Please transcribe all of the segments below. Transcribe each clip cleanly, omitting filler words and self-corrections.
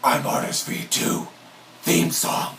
I'm ArrtistV2 theme song.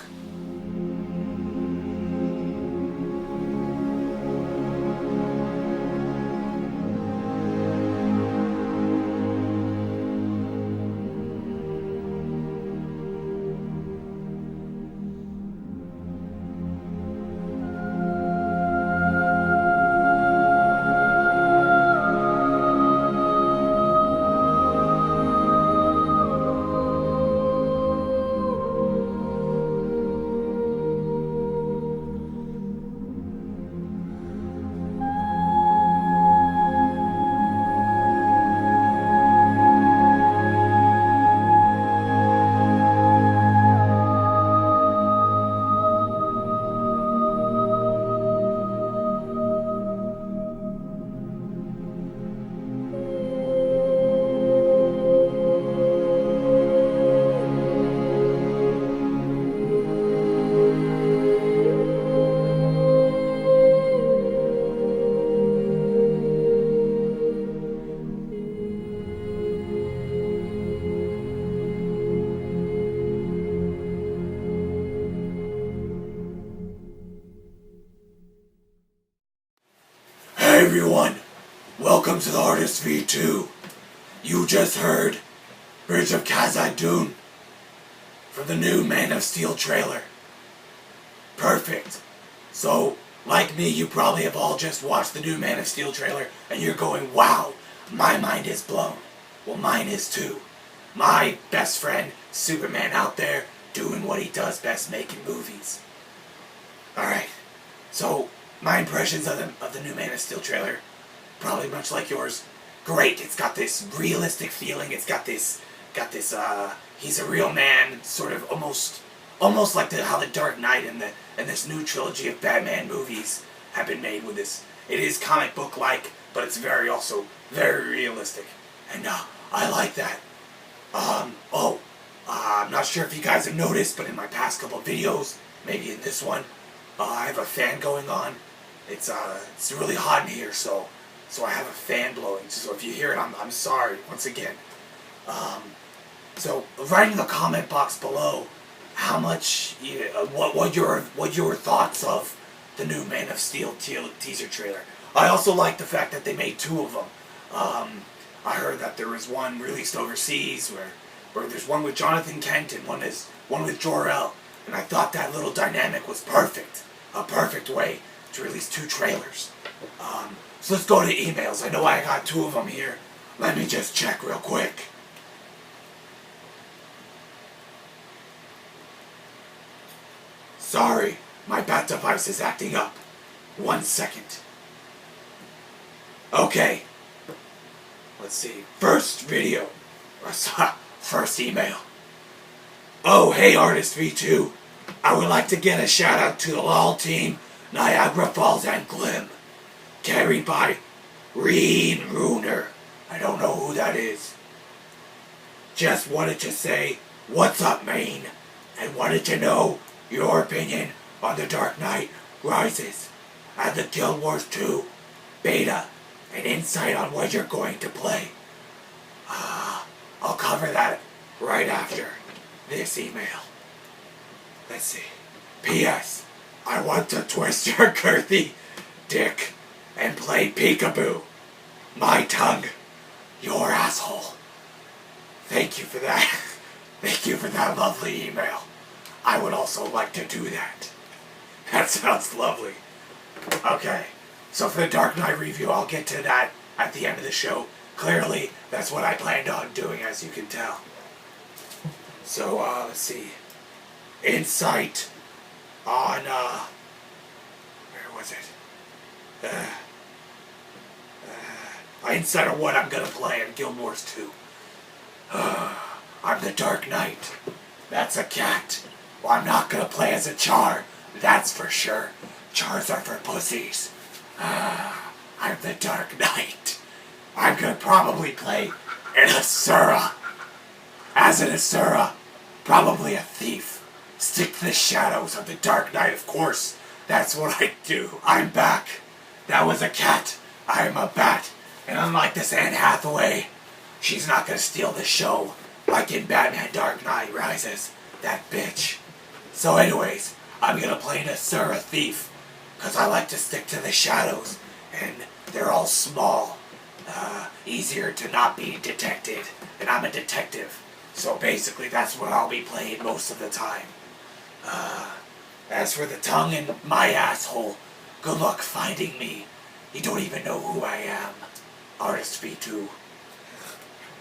Hey everyone, welcome to the ArrtistV2. You just heard Bridge of Khazad Dune from the new Man of Steel trailer. Perfect. So, like me, you probably have all just watched the new Man of Steel trailer and you're going, wow, my mind is blown. Well, mine is too. My best friend, Superman, out there doing what he does best, making movies. Alright, so my impressions of the new Man of Steel trailer, probably much like yours. Great, it's got this realistic feeling, it's got this, he's a real man, sort of almost like how the Dark Knight and this new trilogy of Batman movies have been made with this. It is comic book-like, but it's also very realistic. And I like that. I'm not sure if you guys have noticed, but in my past couple of videos, maybe in this one, I have a fan going on. It's really hot in here, so I have a fan blowing. So if you hear it, I'm sorry once again. So write in the comment box below how much what your thoughts of the new Man of Steel teaser trailer. I also like the fact that they made two of them. I heard that there was one released overseas where there's one with Jonathan Kent and one with Jor-El, and I thought that little dynamic was perfect. A perfect way to release two trailers. So let's go to emails. I know I got two of them here. Let me just check real quick. Sorry, my bat device is acting up. 1 second. Okay. Let's see. First video. First email. Oh, hey ArrtistV2. I would like to get a shout out to the LOL team, Niagara Falls and Glim. Carried by Reen Runer. I don't know who that is. Just wanted to say, what's up, Maine? And wanted to know your opinion on The Dark Knight Rises and the Guild Wars 2 beta and insight on what you're going to play. I'll cover that right after this email. Let's see. P.S. I want to twist your girthy dick and play peekaboo. My tongue, your asshole. Thank you for that. Thank you for that lovely email. I would also like to do that. That sounds lovely. Okay, so for the Dark Knight review, I'll get to that at the end of the show. Clearly, that's what I planned on doing, as you can tell. So, let's see. Insight on, where was it? Insight on what I'm gonna play in Guild Wars 2. I'm the Dark Knight. That's a cat. Well, I'm not gonna play as a Char, that's for sure. Chars are for pussies. I'm the Dark Knight. I'm gonna probably play an Asura. As an Asura, probably a thief. Stick to the shadows of the Dark Knight, of course. That's what I do. I'm back. That was a cat. I am a bat. And unlike this Anne Hathaway, she's not gonna steal the show. like in Batman Dark Knight Rises. That bitch. So anyways, I'm gonna play Nasir a thief, because I like to stick to the shadows, and they're all small. Easier to not be detected, and I'm a detective. So basically that's what I'll be playing most of the time. As for the tongue in my asshole, good luck finding me. You don't even know who I am. ArrtistV2.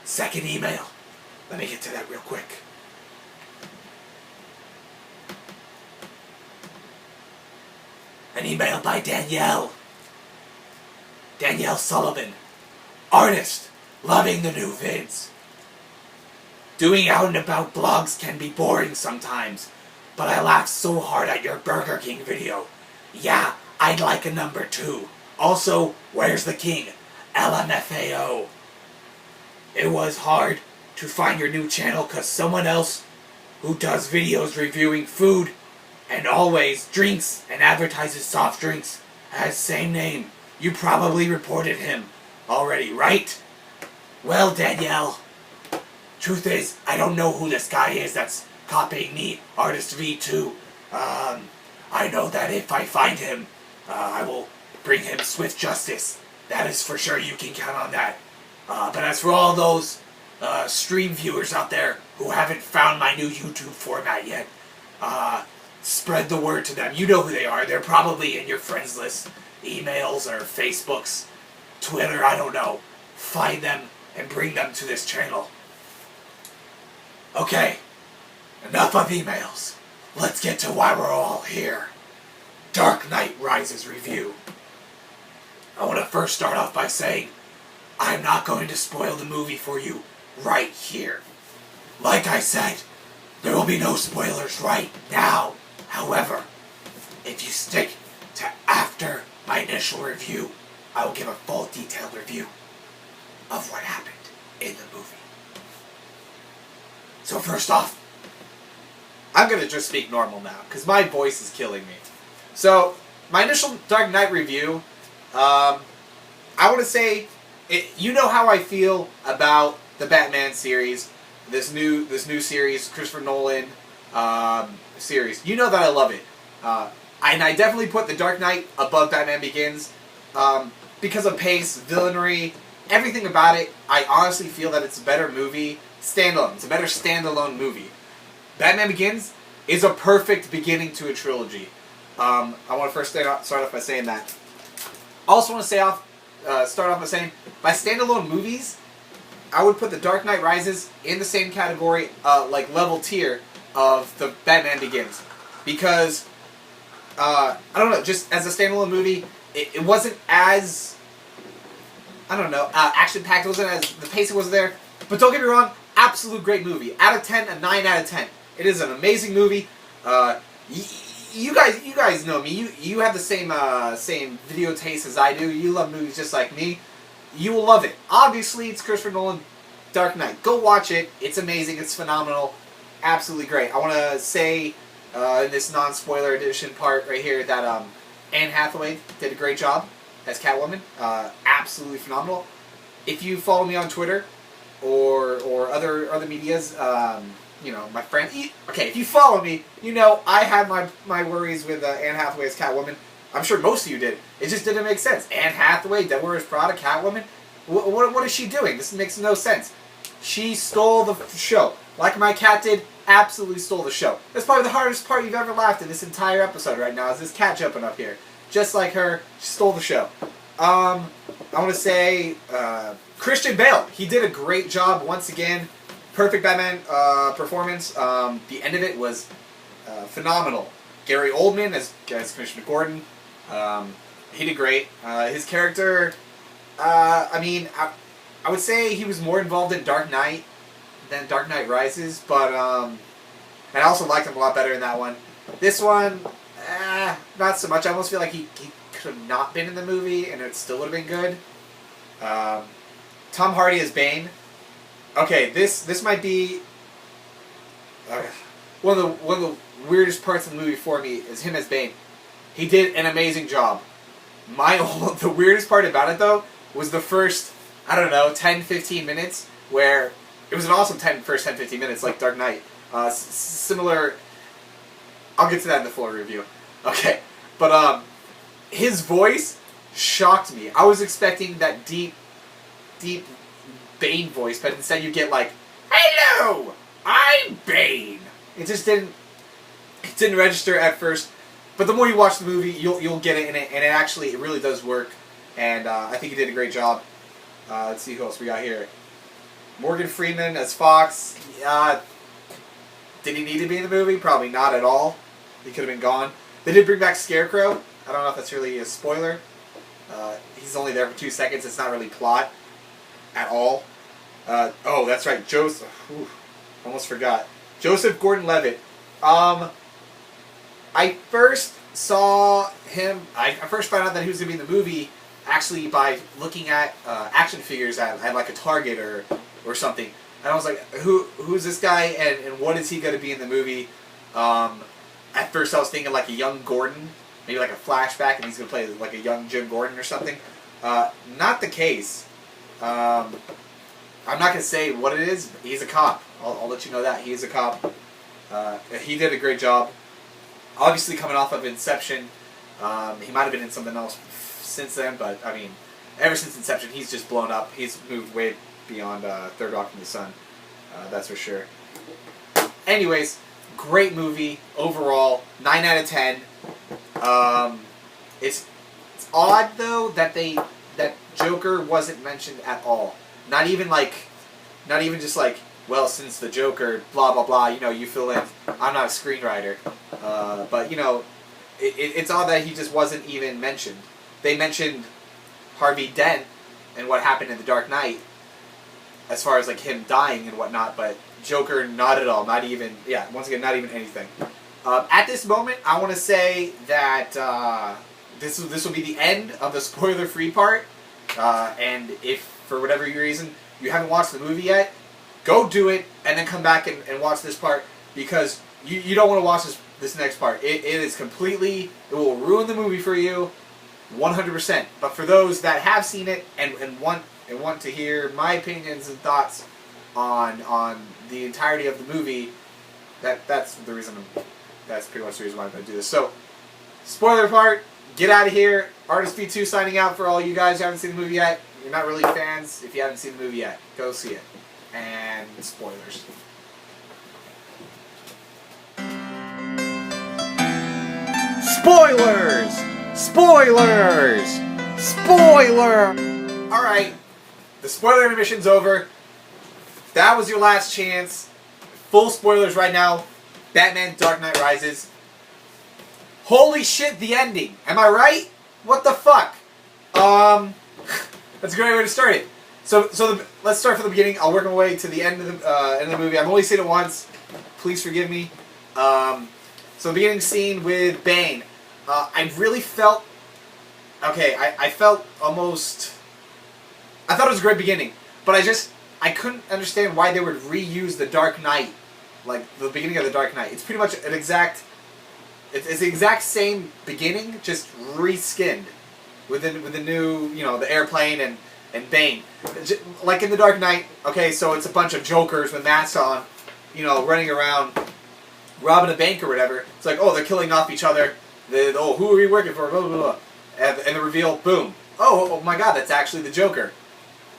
Second email. Let me get to that real quick. An email by Danielle. Danielle Sullivan. Artist. Loving the new vids. Doing out and about blogs can be boring sometimes, but I laughed so hard at your Burger King video. Yeah, I'd like a number 2. Also, where's the king? LMFAO. It was hard to find your new channel because someone else who does videos reviewing food and always drinks and advertises soft drinks has same name. You probably reported him already, right? Well, Danielle, truth is, I don't know who this guy is that's copying me, ArrtistV2. I know that if I find him, I will bring him swift justice. That is for sure, you can count on that. But as for all those stream viewers out there who haven't found my new YouTube format yet, spread the word to them. You know who they are. They're probably in your friends list, emails or Facebooks, Twitter, I don't know. Find them and bring them to this channel. Okay, enough of emails. Let's get to why we're all here. Dark Knight Rises review. I want to first start off by saying, I'm not going to spoil the movie for you right here. Like I said, there will be no spoilers right now. However, if you stick to after my initial review, I will give a full detailed review of what happened in the movie. So first off, I'm going to just speak normal now, because my voice is killing me. So, my initial Dark Knight review, I want to say, you know how I feel about the Batman series, this new series, Christopher Nolan series. You know that I love it. And I definitely put The Dark Knight above Batman Begins, because of pace, villainy, everything about it. I honestly feel that it's a better movie, standalone. It's a better standalone movie. Batman Begins is a perfect beginning to a trilogy. I want to first start off by saying that. Also want to start off by saying, by standalone movies, I would put The Dark Knight Rises in the same category, like level tier of the Batman Begins. Because, I don't know, just as a standalone movie, it wasn't as, I don't know, action-packed. It wasn't as, the pacing wasn't there. But don't get me wrong, absolute great movie. Out of 10, a 9 out of 10. It is an amazing movie. You guys know me. You have the same video taste as I do. You love movies just like me. You will love it. Obviously, it's Christopher Nolan, Dark Knight. Go watch it. It's amazing. It's phenomenal. Absolutely great. I want to say in this non-spoiler edition part right here that Anne Hathaway did a great job as Catwoman. Absolutely phenomenal. If you follow me on Twitter or other medias, you know, my friend. Okay, if you follow me, you know I had my worries with Anne Hathaway as Catwoman. I'm sure most of you did. It just didn't make sense. Anne Hathaway, Devil Wears Prada, Catwoman. What is she doing? This makes no sense. She stole the show. Like my cat did, absolutely stole the show. That's probably the hardest part you've ever laughed in this entire episode right now, is this cat jumping up here. Just like her, she stole the show. I want to say Christian Bale. He did a great job once again. Perfect Batman performance. The end of it was phenomenal. Gary Oldman as Commissioner Gordon. He did great. His character, I mean, I would say he was more involved in Dark Knight than Dark Knight Rises, but and I also liked him a lot better in that one. This one, not so much. I almost feel like he could have not been in the movie, and it still would have been good. Tom Hardy as Bane. Okay, this might be one of the weirdest parts of the movie for me is him as Bane. He did an amazing job. The weirdest part about it though was the first, I don't know, 10-15 minutes where it was an awesome first 10-15 minutes, like Dark Knight. Similar. I'll get to that in the full review. Okay, but his voice shocked me. I was expecting that deep Bane voice, but instead you get like, "Hello, I'm Bane." It just didn't register at first. But the more you watch the movie, you'll get it, and it really does work. And I think he did a great job. Let's see who else we got here. Morgan Freeman as Fox. Did he need to be in the movie? Probably not at all. He could have been gone. They did bring back Scarecrow. I don't know if that's really a spoiler. He's only there for 2 seconds. It's not really plot at all. Oh, that's right. Joseph. Almost forgot. Joseph Gordon-Levitt. I first saw him. I first found out that he was going to be in the movie actually by looking at action figures at like a Target or something. And I was like, who's this guy and what is he going to be in the movie? At first I was thinking like a young Gordon, maybe like a flashback, and he's going to play like a young Jim Gordon or something. Not the case. I'm not going to say what it is. But he's a cop. I'll let you know that. He is a cop. He did a great job. Obviously coming off of Inception. He might have been in something else since then, but I mean, ever since Inception, he's just blown up. He's moved way beyond Third Rock from the Sun. That's for sure. Anyways, great movie overall. 9 out of 10. It's odd though that Joker wasn't mentioned at all. Not even just like, well, since the Joker, blah blah blah. You know, you fill in. I'm not a screenwriter, but you know, it's odd that he just wasn't even mentioned. They mentioned Harvey Dent and what happened in The Dark Knight, as far as like him dying and whatnot, but Joker, not at all. Not even, once again, not even anything. At this moment, I want to say that this will be the end of the spoiler-free part, and if, for whatever reason, you haven't watched the movie yet, go do it, and then come back and watch this part, because you don't want to watch this next part. It is completely, it will ruin the movie for you, 100%. But for those that have seen it and want to hear my opinions and thoughts on the entirety of the movie, that's the reason. That's pretty much the reason why I'm going to do this. So, spoiler part, get out of here. ArrtistV2 signing out for all you guys who haven't seen the movie yet. You're not really fans if you haven't seen the movie yet. Go see it. And spoilers. Spoilers! Spoilers! Spoiler! Alright, the spoiler intermission's over. That was your last chance. Full spoilers right now. Batman Dark Knight Rises. Holy shit, the ending. Am I right? What the fuck? That's a great way to start it. Let's start from the beginning. I'll work my way to the end of the movie. I've only seen it once. Please forgive me. So the beginning scene with Bane. I really felt... Okay, I felt almost... I thought it was a great beginning. But I couldn't understand why they would reuse the Dark Knight. Like, the beginning of the Dark Knight. It's pretty much an exact... It's the exact same beginning, just reskinned. With the new, you know, the airplane and Bane. Like in the Dark Knight, okay, so it's a bunch of jokers with masks on, you know, running around, robbing a bank or whatever. It's like, oh, they're killing off each other. Oh, who are we working for? Blah, blah, blah. And the reveal, boom. Oh my god, that's actually the Joker.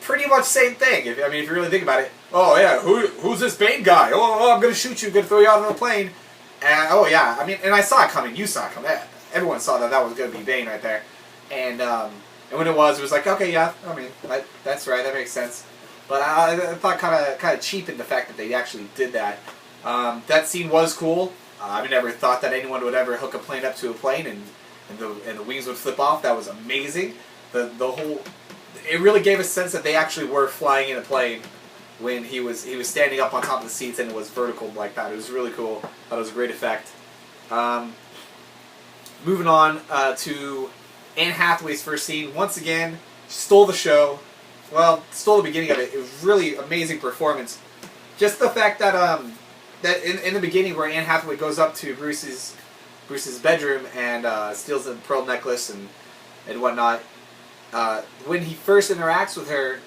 Pretty much same thing, if you really think about it. Oh, yeah, who's this Bane guy? Oh, I'm going to shoot you, I'm going to throw you out of the plane. And, oh, yeah, and I saw it coming. You saw it coming. Everyone saw that was going to be Bane right there. And when it was like, okay, yeah, that's right, that makes sense. But I thought kind of cheapened the fact that they actually did that. That scene was cool. I never thought that anyone would ever hook a plane up to a plane and the wings would flip off. That was amazing. The whole, it really gave a sense that they actually were flying in a plane when he was standing up on top of the seats and it was vertical like that. It was really cool. Thought it was a great effect. Moving on to Anne Hathaway's first scene. Once again, stole the show. Well, stole the beginning of it. It was really amazing performance. Just the fact that that in the beginning where Anne Hathaway goes up to Bruce's bedroom and steals the pearl necklace and whatnot. When he first interacts with her,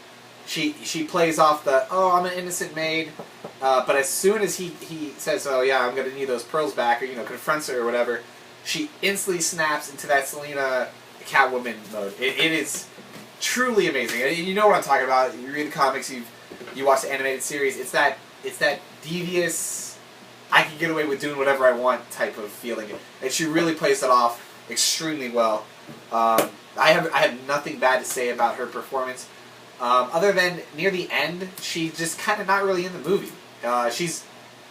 she plays off the, oh, I'm an innocent maid, but as soon as he says, oh yeah, I'm gonna need those pearls back, or confronts her or whatever, she instantly snaps into that Selena Catwoman mode. It is truly amazing. You know what I'm talking about. You read the comics, you watch the animated series. It's that devious, I can get away with doing whatever I want type of feeling, and she really plays that off extremely well. I have nothing bad to say about her performance, other than near the end, she's just kind of not really in the movie. She's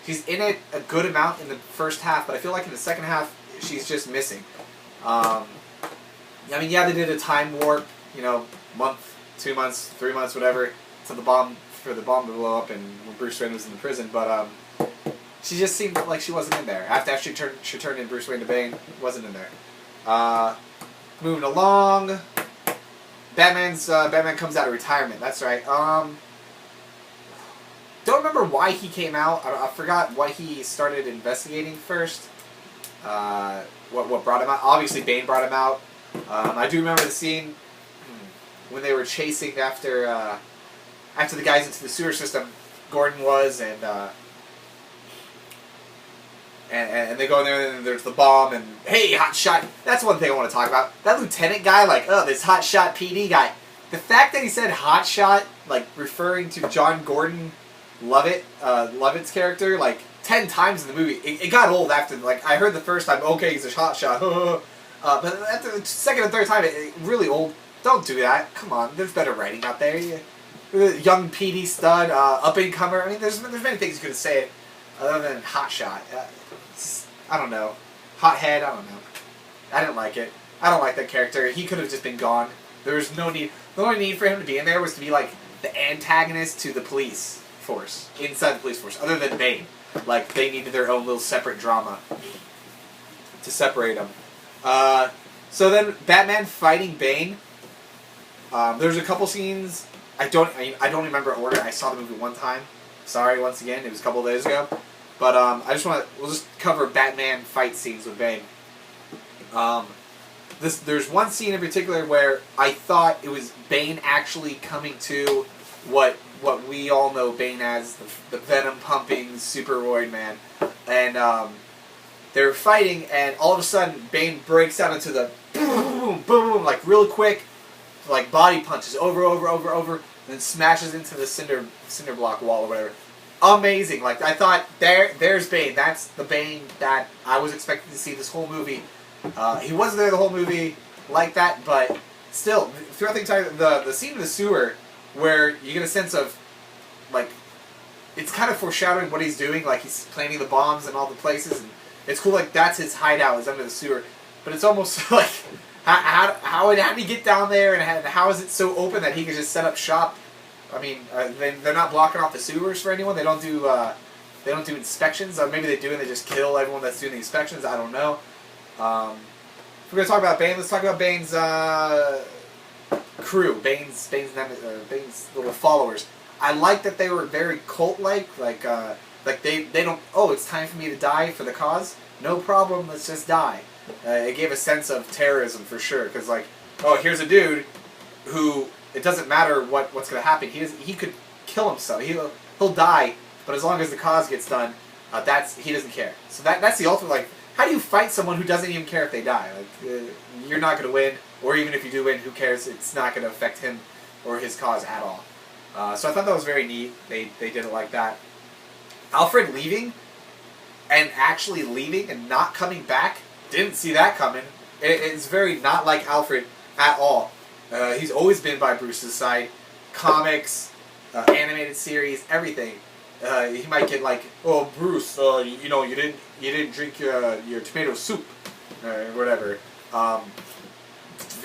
in it a good amount in the first half, but I feel like in the second half she's just missing. I mean, yeah, they did a time warp, month, 2 months, 3 months, whatever, for the bomb to blow up, and when Bruce Wayne was in the prison, but she just seemed like she wasn't in there. After she turned in Bruce Wayne to Bane, wasn't in there. Moving along, Batman comes out of retirement. That's right. Don't remember why he came out. I forgot what he started investigating first. What brought him out? Obviously, Bane brought him out. I do remember the scene when they were chasing after the guys into the sewer system. Gordon was, and they go in there, and there's the bomb, and hey, hot shot. That's one thing I want to talk about. That lieutenant guy, this hot shot PD guy. The fact that he said hot shot, referring to John Gordon Levitt's character, 10 times in the movie. It got old after, I heard the first time, okay, he's a hot shot, but after the second and third time, it really old. Don't do that. Come on, there's better writing out there. Young PD stud, up-and-comer. I mean, there's many things you could say other than hot shot. I don't know. Hothead, I don't know. I didn't like it. I don't like that character. He could have just been gone. There was no need. The only need for him to be in there was to be the antagonist to the police force, inside the police force, other than Bane. They needed their own little separate drama to separate them. So then Batman fighting Bane. There's a couple scenes. I don't remember order. I saw the movie one time. Sorry, once again, it was a couple of days ago. But we'll just cover Batman fight scenes with Bane. There's one scene in particular where I thought it was Bane actually coming to what we all know Bane as, the venom pumping superroid man, and they were fighting, and all of a sudden Bane breaks out into the boom, boom, real quick, body punches over, and then smashes into the cinder block wall or whatever. Amazing! I thought there's Bane. That's the Bane that I was expecting to see this whole movie. He wasn't there the whole movie like that, but still, throughout the entire the scene in the sewer, where you get a sense of it's kind of foreshadowing what he's doing. He's planting the bombs in all the places, and it's cool. That's his hideout, is under the sewer. But it's almost how did he get down there, and how is it so open that he could just set up shop? I mean, they're not blocking off the sewers for anyone. They don't do inspections. Maybe they do, and they just kill everyone that's doing the inspections. I don't know. If we're gonna talk about Bane, let's talk about Bane's crew, Bane's little followers. I like that they were very cult-like. They don't. Oh, it's time for me to die for the cause. No problem. Let's just die. It gave a sense of terrorism for sure. Because oh, here's a dude who. It doesn't matter what's going to happen. He could kill himself. He'll die, but as long as the cause gets done, he doesn't care. So that's the ultimate. How do you fight someone who doesn't even care if they die? You're not going to win, or even if you do win, who cares? It's not going to affect him or his cause at all. So I thought that was very neat. They did it like that. Alfred leaving, and actually leaving and not coming back. Didn't see that coming. It's very not like Alfred at all. He's always been by Bruce's side. Comics, animated series, everything. He might get oh Bruce, you didn't drink your tomato soup, or whatever.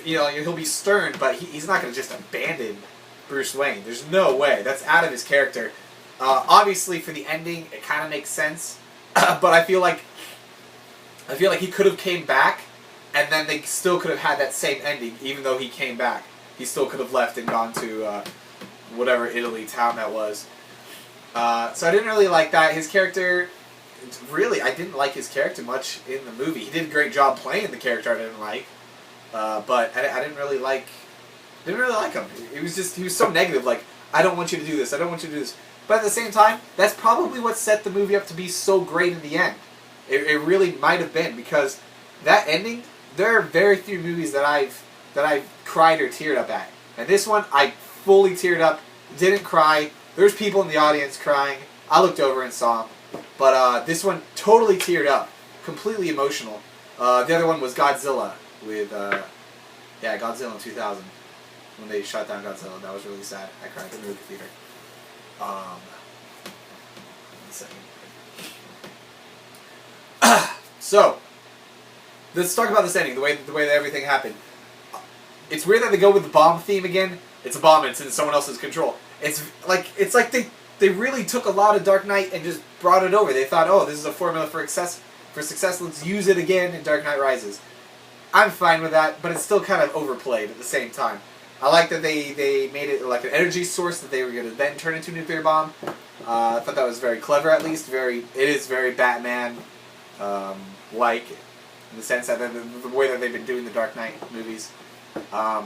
He'll be stern, but he's not going to just abandon Bruce Wayne. There's no way. That's out of his character. Obviously, for the ending, it kind of makes sense, but I feel like he could have came back. And then they still could have had that same ending, even though he came back. He still could have left and gone to whatever Italy town that was. So I didn't really like that. His character, I didn't like his character much in the movie. He did a great job playing the character I didn't like, but I didn't really like him. He was so negative. I don't want you to do this. I don't want you to do this. But at the same time, that's probably what set the movie up to be so great in the end. It really might have been, because that ending, there are very few movies that I've cried or teared up at. And this one, I fully teared up, didn't cry. There's people in the audience crying. I looked over and saw them. But this one, totally teared up. Completely emotional. The other one was Godzilla with, Godzilla in 2000. When they shot down Godzilla. That was really sad. I cried in the movie theater. 1 second. So, let's talk about this ending, the way that everything happened. It's weird that they go with the bomb theme again. It's a bomb and it's in someone else's control. It's like they really took a lot of Dark Knight and just brought it over. They thought, oh, this is a formula for success. Let's use it again in Dark Knight Rises. I'm fine with that, but it's still kind of overplayed at the same time. I like that they made it like an energy source that they were going to then turn into a nuclear bomb. I thought that was very clever, at least. It is very Batman like, in the sense that the way that they've been doing the Dark Knight movies. I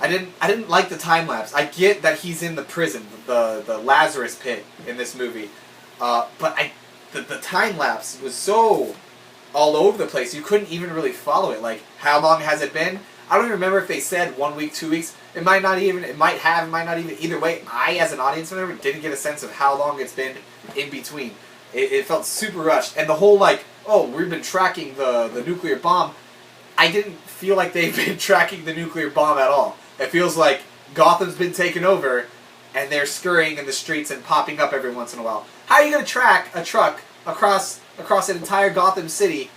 didn't like the time lapse. I get that he's in the prison, the Lazarus pit in this movie, but the time lapse was so all over the place. You couldn't even really follow it. Like, how long has it been? I don't even remember if they said 1 week, 2 weeks. It might not even. Either way, I, as an audience member, didn't get a sense of how long it's been in between. It felt super rushed. And the whole, like, oh, we've been tracking the nuclear bomb. I didn't feel like they've been tracking the nuclear bomb at all. It feels like Gotham's been taken over, and they're scurrying in the streets and popping up every once in a while. How are you going to track a truck across an entire Gotham City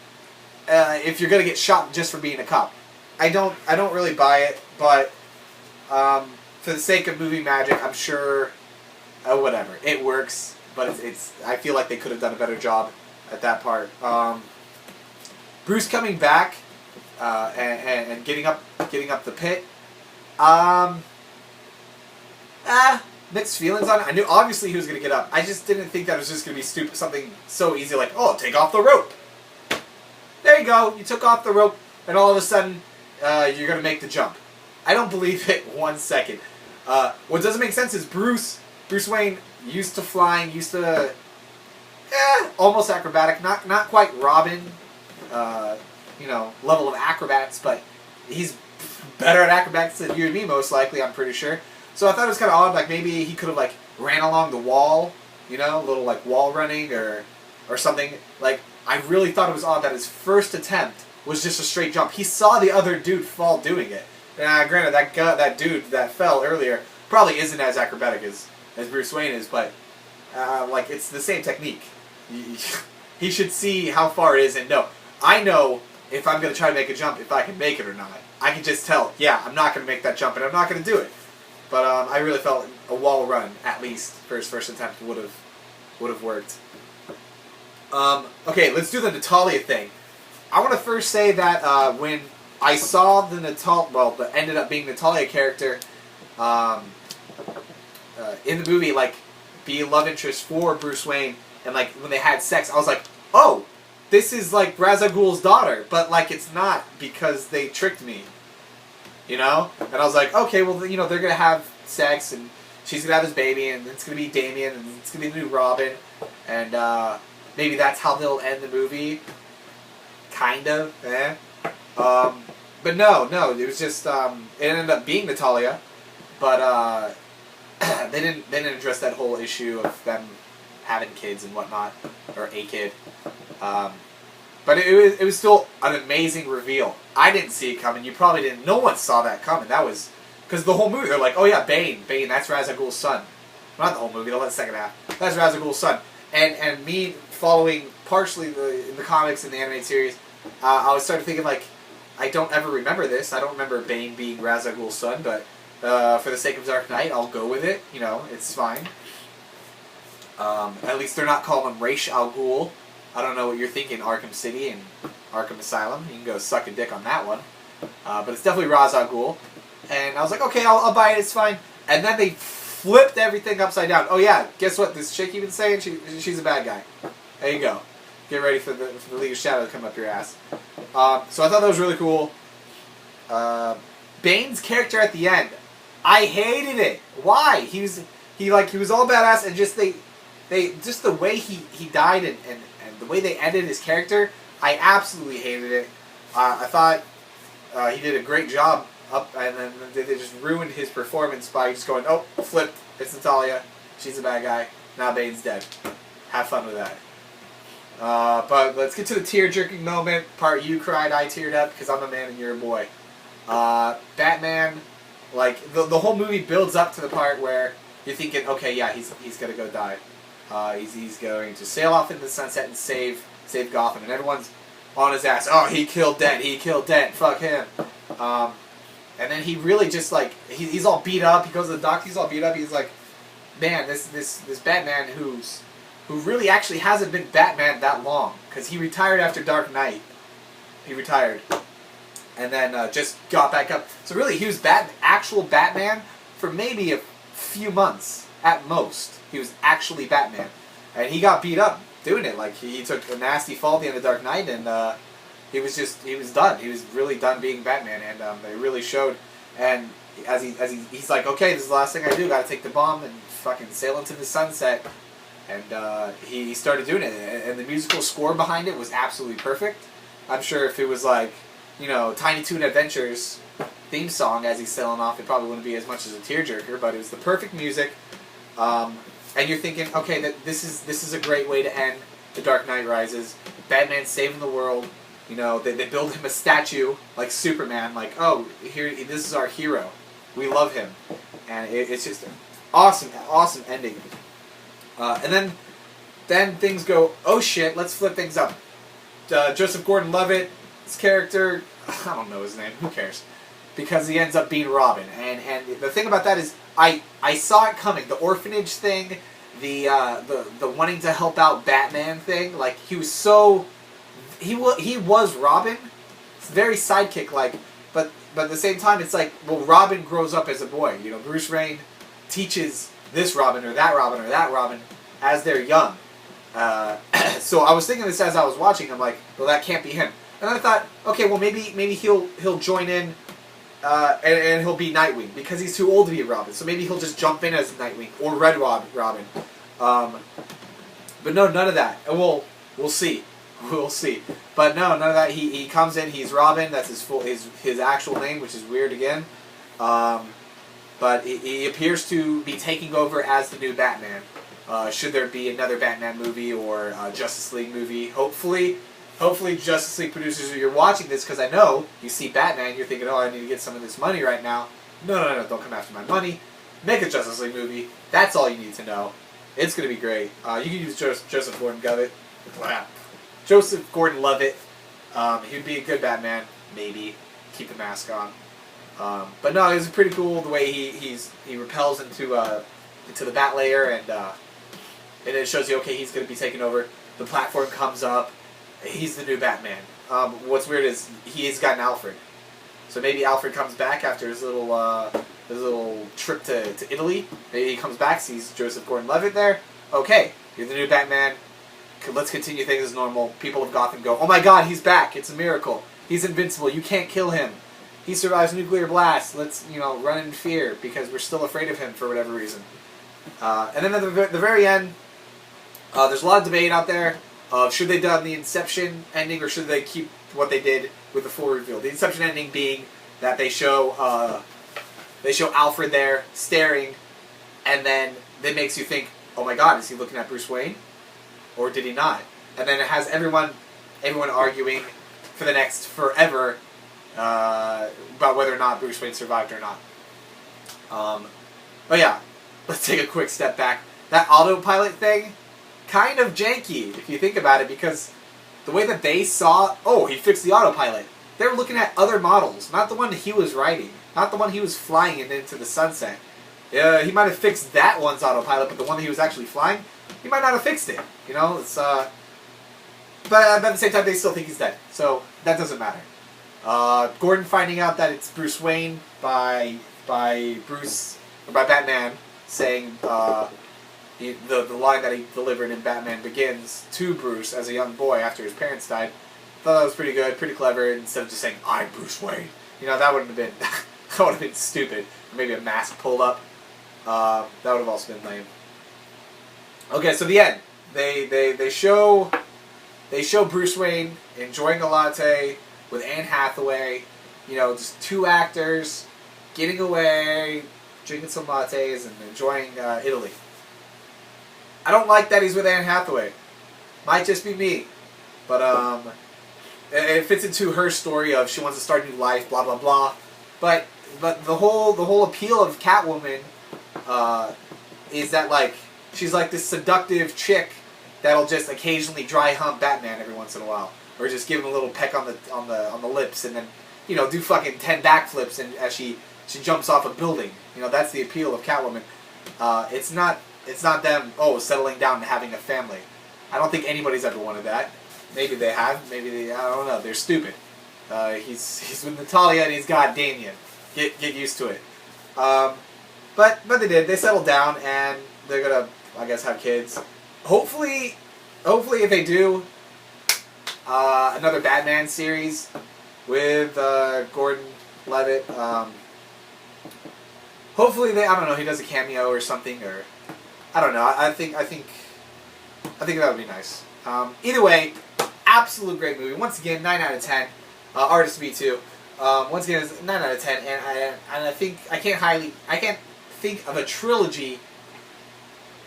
if you're going to get shot just for being a cop? I don't really buy it, but for the sake of movie magic, I'm sure, whatever, it works. But it's I feel like they could have done a better job at that part. Bruce coming back and getting up the pit. Mixed feelings on it. I knew obviously he was going to get up. I just didn't think that it was just going to be stupid, something so easy like, oh, take off the rope. There you go. You took off the rope, and all of a sudden, you're going to make the jump. I don't believe it 1 second. What doesn't make sense is Bruce Wayne used to flying, used to almost acrobatic, not quite Robin, level of acrobats, but he's better at acrobatics than you and me, most likely, I'm pretty sure. So I thought it was kind of odd, like maybe he could have like ran along the wall, a little like wall running or something. Like, I really thought it was odd that his first attempt was just a straight jump. He saw the other dude fall doing it. Granted, that dude that fell earlier probably isn't as acrobatic as Bruce Wayne is, but like, it's the same technique. He should see how far it is and know. I know if I'm going to try to make a jump, if I can make it or not. I can just tell, yeah, I'm not going to make that jump and I'm not going to do it. But I really felt a wall run, at least, for his first attempt would have worked. Okay, let's do the Natalia thing. I want to first say that when I saw the ended up being Natalia character in the movie, like, be a love interest for Bruce Wayne, and like when they had sex, I was like, oh, this is like Ra's al Ghul's daughter, but like it's not because they tricked me. And I was like, okay, well, they're going to have sex, and she's going to have his baby, and it's going to be Damian, and it's going to be the new Robin, and maybe that's how they'll end the movie. Kind of, but no, it was just, it ended up being Natalia, but they didn't address that whole issue of them having kids and whatnot, or a kid. But it was still an amazing reveal. I didn't see it coming. You probably didn't. No one saw that coming. That was because the whole movie they're like, oh yeah, Bane, that's Ra's al Ghul's son. Well, not the whole movie. The second half. That's Ra's al Ghul's son. And me following partially the comics and the animated series, I was starting thinking like, I don't ever remember this. I don't remember Bane being Ra's al Ghul's son, but for the sake of Dark Knight, I'll go with it. It's fine. At least they're not calling him Ra's al Ghul. I don't know what you're thinking, Arkham City and Arkham Asylum. You can go suck a dick on that one. But it's definitely Ra's al Ghul. And I was like, okay, I'll buy it, it's fine. And then they flipped everything upside down. Oh yeah, guess what? This chick you've been saying, she's a bad guy. There you go. Get ready for the League of Shadow to come up your ass. So I thought that was really cool. Bane's character at the end, I hated it. Why? He was all badass, and just just the way he died and the way they ended his character, I absolutely hated it. I thought he did a great job and then they just ruined his performance by just going, oh, flip, it's Natalia, she's a bad guy, now Bane's dead. Have fun with that. But let's get to the tear-jerking moment. Part you cried, I teared up, because I'm a man and you're a boy. Batman, like, the whole movie builds up to the part where you're thinking, okay, yeah, he's gonna go die. He's going to sail off into the sunset and save Gotham, and everyone's on his ass. Oh, he killed Dent, fuck him. And then he really just, like, he's all beat up, he goes to the doctor, he's all beat up, he's like, man, this Batman who really actually hasn't been Batman that long, because he retired after Dark Knight. He retired. And then just got back up. So really, he was actual Batman for maybe a few months, at most. He was actually Batman. And he got beat up doing it. Like, he took a nasty fall at the end of Dark Knight, and he was done. He was really done being Batman, and they really showed. And he's like, okay, this is the last thing I do, gotta take the bomb and fucking sail into the sunset. And he started doing it, and the musical score behind it was absolutely perfect. I'm sure if it was like, you know, Tiny Toon Adventures theme song as he's sailing off, it probably wouldn't be as much as a tearjerker, but it was the perfect music. And you're thinking, okay, that this is a great way to end The Dark Knight Rises. Batman saving the world. You know, they build him a statue like Superman. Like, oh, here, this is our hero. We love him, and it's just an awesome ending. And then things go, oh shit, let's flip things up. Joseph Gordon-Levitt, his character, I don't know his name, who cares? Because he ends up being Robin. And the thing about that is, I saw it coming. The orphanage thing, the wanting to help out Batman thing, like, he was Robin. It's very sidekick-like, but at the same time, it's like, well, Robin grows up as a boy. You know, Bruce Wayne teaches this Robin or that Robin or that Robin as they're young. So I was thinking this as I was watching. I'm like, well, that can't be him. And I thought, okay, well, maybe he'll join in, and he'll be Nightwing because he's too old to be Robin. So maybe he'll just jump in as Nightwing or Red Robin. But no, none of that. And we'll see. We'll see. But no, none of that. He comes in. He's Robin. That's his actual name, which is weird again. But he appears to be taking over as the new Batman. Should there be another Batman movie or a Justice League movie? Hopefully Justice League producers, you're watching this, because I know you see Batman, you're thinking, oh, I need to get some of this money right now. No, don't come after my money. Make a Justice League movie. That's all you need to know. It's going to be great. You can use Joseph Gordon-Levitt. Joseph Gordon-Levitt. He'd be a good Batman, maybe. Keep the mask on. But no, it was pretty cool the way he repels into the Bat Layer, and it shows you, okay, he's going to be taking over. The platform comes up. He's the new Batman. What's weird is he's got an Alfred. So maybe Alfred comes back after his little trip to Italy. Maybe he comes back, sees Joseph Gordon-Levitt there. Okay, you're the new Batman. Let's continue things as normal. People of Gotham go, oh my god, he's back. It's a miracle. He's invincible. You can't kill him. He survives nuclear blast. Let's, run in fear because we're still afraid of him for whatever reason. And then at the very end, there's a lot of debate out there of should they have done the Inception ending or should they keep what they did with the full reveal. The Inception ending being that they show Alfred there staring, and then it makes you think, oh my god, is he looking at Bruce Wayne, or did he not? And then it has everyone arguing for the next forever about whether or not Bruce Wayne survived or not. But yeah, let's take a quick step back. That autopilot thing, kind of janky if you think about it, because the way that they saw, oh, he fixed the autopilot. They were looking at other models, not the one he was riding, not the one he was flying into the sunset. He might have fixed that one's autopilot, but the one that he was actually flying, he might not have fixed it. It's but at the same time, they still think he's dead, so that doesn't matter. Gordon finding out that it's Bruce Wayne by Batman saying the line that he delivered in Batman Begins to Bruce as a young boy after his parents died. Thought that was pretty good, pretty clever. Instead of just saying I'm Bruce Wayne, that wouldn't have been That would have been stupid. Or maybe a mask pulled up. That would have also been lame. Okay, so the end. They show Bruce Wayne enjoying a latte with Anne Hathaway. You know, just two actors getting away, drinking some lattes, and enjoying Italy. I don't like that he's with Anne Hathaway. Might just be me, but it fits into her story of she wants to start a new life, blah blah blah. But the whole appeal of Catwoman is that like she's like this seductive chick that'll just occasionally dry hump Batman every once in a while, or just give him a little peck on the lips, and then do fucking 10 backflips and as she jumps off a building. That's the appeal of Catwoman. It's not them settling down and having a family. I don't think anybody's ever wanted that. Maybe they have. Maybe I don't know. They're stupid. He's with Natalia and he's got Damien. Get used to it. But they did. They settled down and they're gonna, I guess, have kids. Hopefully if they do, another Batman series with Gordon Levitt. Hopefully I don't know, he does a cameo or something, or I don't know. I think that would be nice. Either way, absolute great movie. Once again, 9 out of 10. ArrtistV2. Once again, it's 9 out of 10, and I think I can't think of a trilogy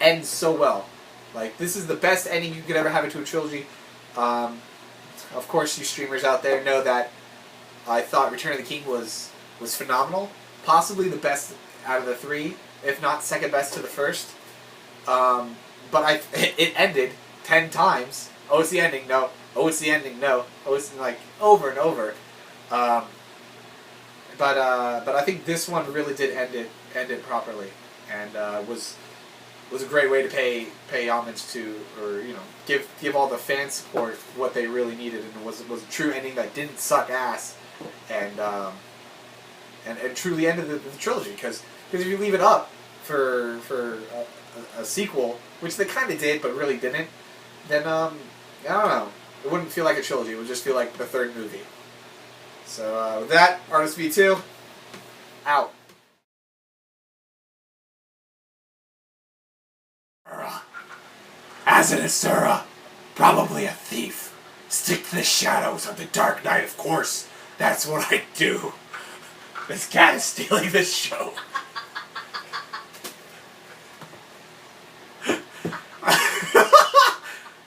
ends so well. Like, this is the best ending you could ever have into a trilogy. Of course, you streamers out there know that I thought Return of the King was phenomenal. Possibly the best out of the three, if not second best to the first. But it ended 10 times. Oh, it's the ending, no. Oh, it's the ending, no. Oh, it's like over and over. But I think this one really did end it properly, and was a great way to pay homage to, or give all the fan support what they really needed, and was a true ending that didn't suck ass, and truly ended the trilogy. Because if you leave it up for a sequel, which they kind of did but really didn't, then I don't know, it wouldn't feel like a trilogy. It would just feel like the third movie. So with that, ArrtistV2 out. As an Asura, probably a thief. Stick to the shadows of the Dark Knight, of course. That's what I do. This cat is stealing the show.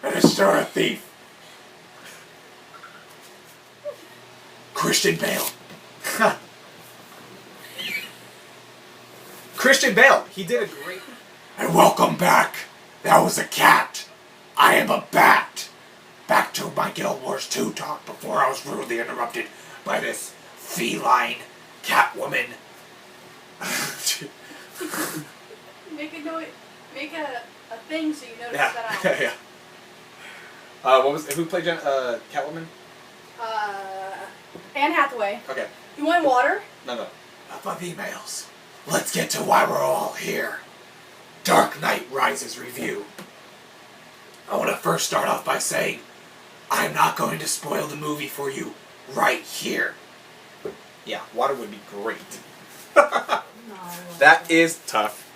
An Asura thief. Christian Bale. Christian Bale. He did a great... And welcome back. That was a cat. I am a bat. Back to my Guild Wars 2 talk before I was rudely interrupted by this feline Catwoman. Make a thing so you notice that out. Yeah. Who played Catwoman? Anne Hathaway. Okay. You want water? No. Up of emails. Let's get to why we're all here. Dark Knight Rises review. I want to first start off by saying I'm not going to spoil the movie for you right here. Yeah, water would be great. No. That is tough.